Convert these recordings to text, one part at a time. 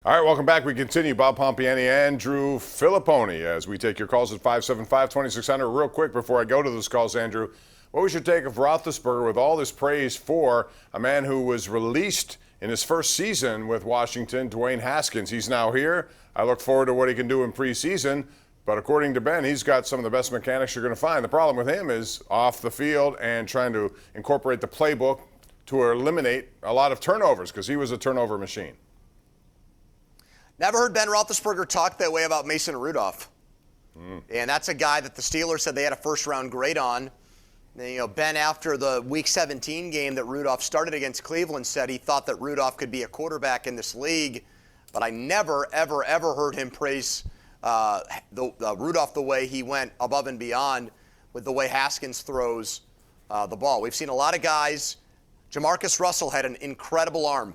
All right, welcome back. We continue. Bob Pompeani and Drew Fillipponi as we take your calls at 575-2600. Real quick before I go to those calls, Andrew, what was your take of Roethlisberger with all this praise for a man who was released in his first season with Washington, Dwayne Haskins? He's now here. I look forward to what he can do in preseason. But according to Ben, he's got some of the best mechanics you're going to find. The problem with him is off the field and trying to incorporate the playbook to eliminate a lot of turnovers because he was a turnover machine. Never heard Ben Roethlisberger talk that way about Mason Rudolph. And that's a guy that the Steelers said they had a first-round grade on. And, Ben, after the Week 17 game that Rudolph started against Cleveland, said he thought that Rudolph could be a quarterback in this league. But I never, ever, ever heard him praise Rudolph the way he went above and beyond with the way Haskins throws the ball. We've seen a lot of guys. Jamarcus Russell had an incredible arm.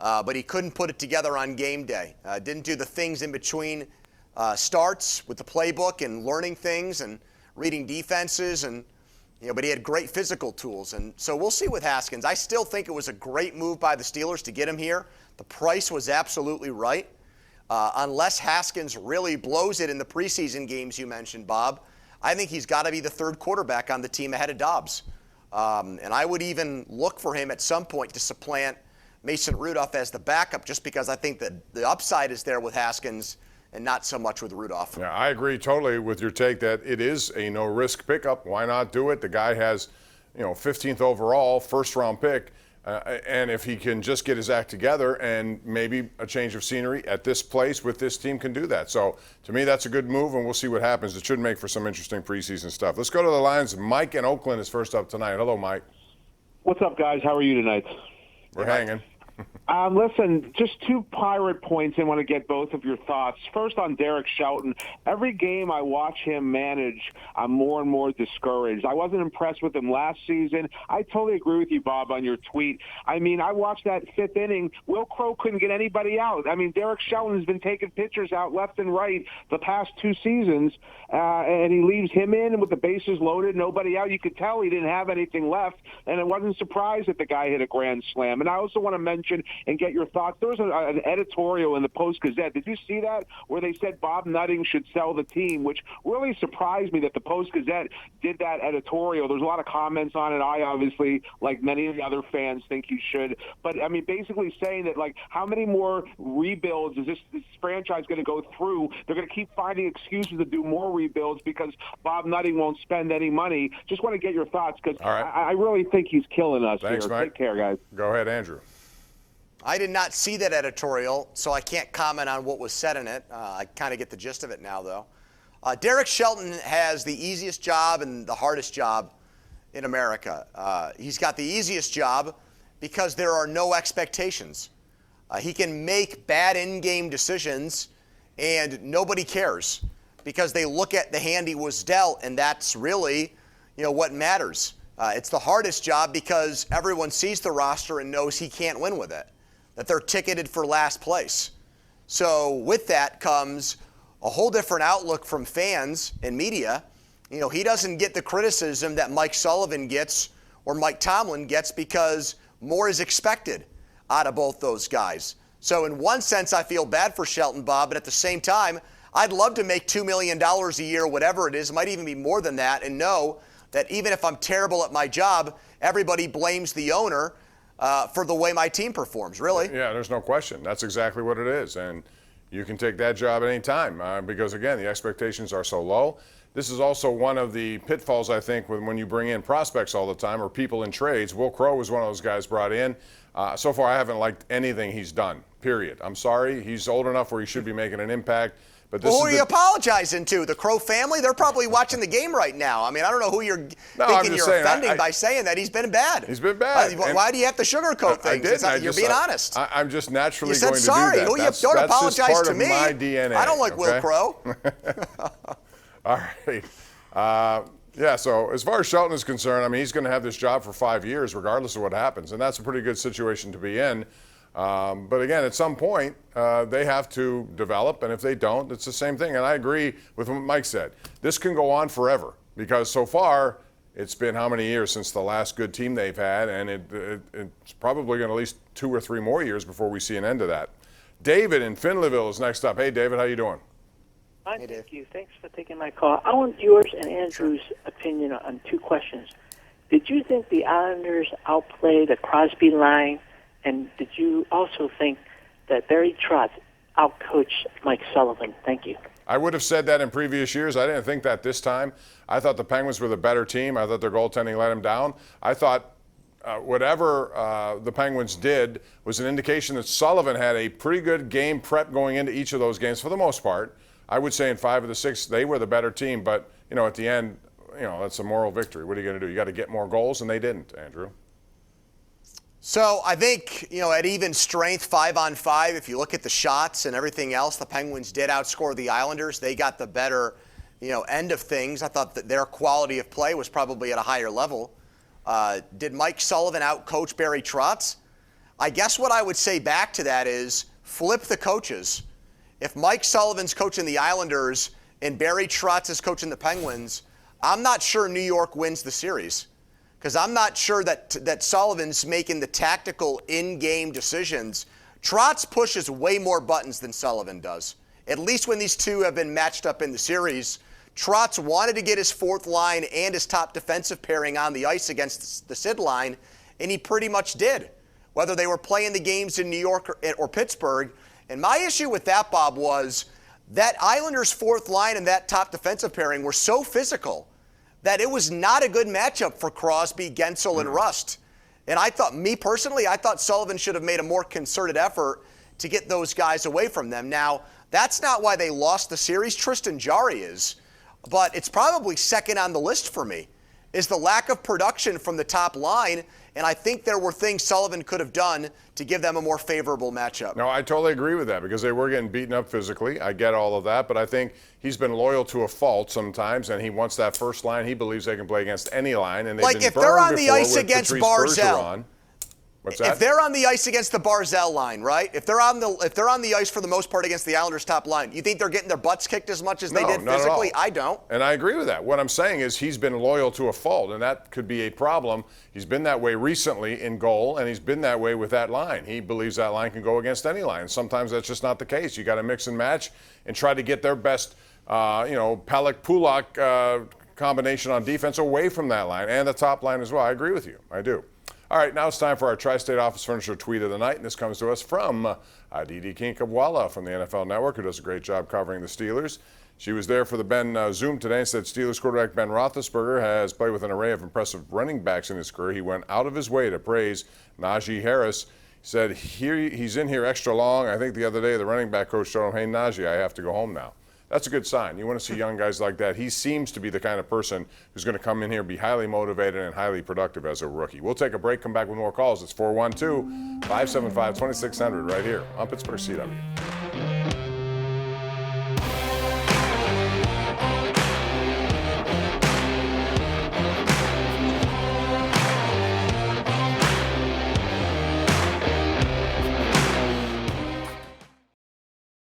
But he couldn't put it together on game day. Didn't do the things in between starts with the playbook and learning things and reading defenses. But he had great physical tools. And so we'll see with Haskins. I still think it was a great move by the Steelers to get him here. The price was absolutely right. Unless Haskins really blows it in the preseason games you mentioned, Bob, I think he's got to be the third quarterback on the team ahead of Dobbs. And I would even look for him at some point to supplant Mason Rudolph as the backup, just because I think that the upside is there with Haskins and not so much with Rudolph. Yeah, I agree totally with your take that it is a no-risk pickup. Why not do it? The guy has, 15th overall, first-round pick, and if he can just get his act together and maybe a change of scenery at this place with this team can do that. So, to me, that's a good move, and we'll see what happens. It should make for some interesting preseason stuff. Let's go to the lines. Mike in Oakland is first up tonight. Hello, Mike. What's up, guys? How are you tonight? We're hanging. Listen, just two Pirate points. I want to get both of your thoughts. First, on Derek Shelton. Every game I watch him manage, I'm more and more discouraged. I wasn't impressed with him last season. I totally agree with you, Bob, on your tweet. I mean, I watched that fifth inning. Will Crow couldn't get anybody out. I mean, Derek Shelton has been taking pitchers out left and right the past two seasons, and he leaves him in with the bases loaded, nobody out. You could tell he didn't have anything left, and I wasn't surprised that the guy hit a grand slam. And I also want to mention and get your thoughts. There was an editorial in the Post-Gazette. Did you see that? Where they said Bob Nutting should sell the team, which really surprised me that the Post-Gazette did that editorial. There's a lot of comments on it. I obviously, like many of the other fans, think you should. But, I mean, basically saying that, like, how many more rebuilds is this franchise going to go through? They're going to keep finding excuses to do more rebuilds because Bob Nutting won't spend any money. Just want to get your thoughts because I really think he's killing us. Thanks, here. Mike. Take care, guys. Go ahead, Andrew. I did not see that editorial, so I can't comment on what was said in it. I kind of get the gist of it now, though. Derek Shelton has the easiest job and the hardest job in America. He's got the easiest job because there are no expectations. He can make bad in-game decisions, and nobody cares because they look at the hand he was dealt, and that's really, what matters. It's the hardest job because everyone sees the roster and knows he can't win with it, that they're ticketed for last place. So with that comes a whole different outlook from fans and media. He doesn't get the criticism that Mike Sullivan gets or Mike Tomlin gets because more is expected out of both those guys. So in one sense, I feel bad for Shelton, Bob, but at the same time, I'd love to make $2 million a year, whatever it is, might even be more than that, and know that even if I'm terrible at my job, everybody blames the owner for the way my team performs, really. Yeah, there's no question. That's exactly what it is. And you can take that job at any time because, again, the expectations are so low. This is also one of the pitfalls, I think, when you bring in prospects all the time or people in trades. Will Crow was one of those guys brought in. So far, I haven't liked anything he's done, period. I'm sorry. He's old enough where he should be making an impact. But this who are you apologizing to? The Crow family? They're probably watching the game right now. I mean, I don't know who you're thinking you're offending by saying that. He's been bad. He's been bad. Why do you have to sugarcoat things? You're being honest. I'm just naturally going to do that. You don't apologize to me. My DNA. I don't like Will Crow. All right. Yeah, so as far as Shelton is concerned, I mean, he's going to have this job for 5 years regardless of what happens, and that's a pretty good situation to be in. But again, at some point, they have to develop, and if they don't, it's the same thing. And I agree with what Mike said. This can go on forever because so far it's been how many years since the last good team they've had, and it's probably going to at least 2 or 3 more years before we see an end to that. David in Finleyville is next up. Hey, David, how you doing? Fine, thank you. Thanks for taking my call. I want yours and Andrew's opinion on two questions. Did you think the Islanders outplayed the Crosby line, and did you also think that Barry Trotz outcoached Mike Sullivan? Thank you. I would have said that in previous years. I didn't think that this time. I thought the Penguins were the better team. I thought their goaltending let them down. I thought whatever the Penguins did was an indication that Sullivan had a pretty good game prep going into each of those games for the most part. I would say in 5 of the 6, they were the better team. But, at the end, that's a moral victory. What are you going to do? You got to get more goals, and they didn't, Andrew. So I think, at even strength, 5-on-5, if you look at the shots and everything else, the Penguins did outscore the Islanders. They got the better, end of things. I thought that their quality of play was probably at a higher level. Did Mike Sullivan outcoach Barry Trotz? I guess what I would say back to that is flip the coaches. If Mike Sullivan's coaching the Islanders and Barry Trotz is coaching the Penguins, I'm not sure New York wins the series. Because I'm not sure that Sullivan's making the tactical in-game decisions. Trotz pushes way more buttons than Sullivan does. At least when these two have been matched up in the series. Trotz wanted to get his fourth line and his top defensive pairing on the ice against the Sid line, and he pretty much did, whether they were playing the games in New York or Pittsburgh. And my issue with that, Bob, was that Islanders' fourth line and that top defensive pairing were so physical that it was not a good matchup for Crosby, Gensel, and Rust. And I thought Sullivan should have made a more concerted effort to get those guys away from them. Now, that's not why they lost the series. Tristan Jarry is. But it's probably second on the list for me, is the lack of production from the top line. And I think there were things Sullivan could have done to give them a more favorable matchup. No, I totally agree with that because they were getting beaten up physically. I get all of that, but I think he's been loyal to a fault sometimes, and he wants that first line. He believes they can play against any line, and they've like been if they're on the ice with against Patrice Barzal. Bergeron. What's that? If they're on the ice against the Barzal line, right? If they're on the ice for the most part against the Islanders' top line, you think they're getting their butts kicked as much as they did not physically? at all. I don't. And I agree with that. What I'm saying is he's been loyal to a fault, and that could be a problem. He's been that way recently in goal, and he's been that way with that line. He believes that line can go against any line. Sometimes that's just not the case. You got to mix and match and try to get their best, Palak-Pulak combination on defense away from that line and the top line as well. I agree with you. I do. All right, now it's time for our Tri-State Office Furniture Tweet of the Night, and this comes to us from Aditi Kinkabwala from the NFL Network, who does a great job covering the Steelers. She was there for the Ben Zoom today and said Steelers quarterback Ben Roethlisberger has played with an array of impressive running backs in his career. He went out of his way to praise Najee Harris. He said he's in here extra long. I think the other day the running back coach told him, hey, Najee, I have to go home now. That's a good sign. You want to see young guys like that. He seems to be the kind of person who's going to come in here, be highly motivated and highly productive as a rookie. We'll take a break, come back with more calls. It's 412-575-2600 right here on Pittsburgh CW.